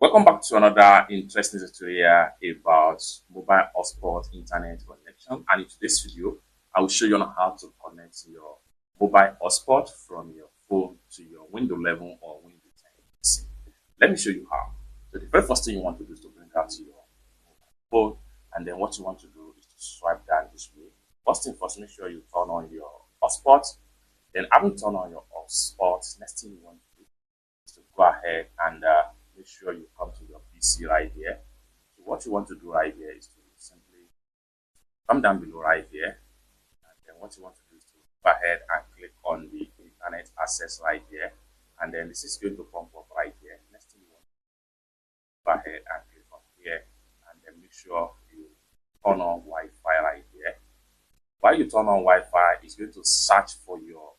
Welcome back to another interesting tutorial about mobile hotspot internet connection. And in today's video, I will show you on how to connect your mobile hotspot from your phone to your Windows 11 or Windows 10 PC. Let me show you how. So the very first thing you want to do is to bring out your mobile phone, and then what you want to do is to swipe down this way. First thing first, make sure you turn on your hotspot. Then having turned on your hotspot, next thing you want to do is to go ahead and make sure you come to your PC right here. So what you want to do right here is to simply come down below right here, and then what you want to do is to go ahead and click on the internet access right here, and then this is going to pump up right here. Next thing you want to go ahead and click on here, and then make sure you turn on Wi-Fi right here. While you turn on Wi-Fi, it's going to search for your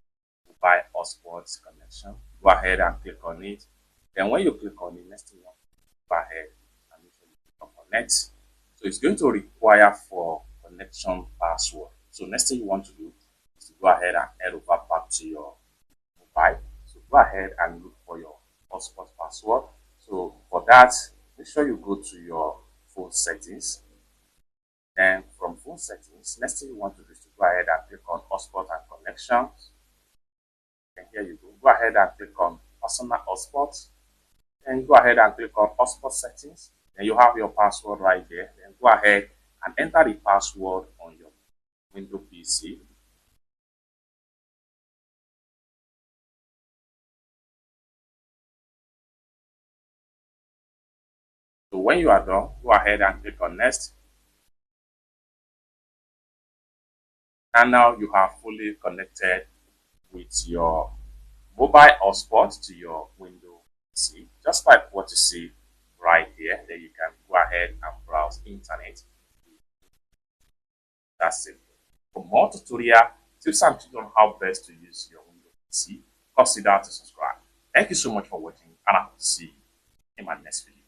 mobile hotspot connection. Go ahead and click on it. Then when you click on it, next thing you want to go ahead and make sure you click on connect. So it's going to require for connection password. So next thing you want to do is to go ahead and head over back to your mobile. So go ahead and look for your hotspot password. So for that, make sure you go to your phone settings. And from phone settings, next thing you want to do is to go ahead and click on hotspot and connections. And here you go. Go ahead and click on personal hotspot. Then go ahead and click on hotspot settings. Then you have your password right there. Then go ahead and enter the password on your Windows PC. So when you are done, go ahead and click on next. And now you have fully connected with your mobile hotspot to your Windows PC, just like what you see right here. Then you can go ahead and browse internet. That's it. For more tutorial tips and tricks on how best to use your Windows PC, consider to subscribe. Thank you so much for watching, and I hope to see you in my next video.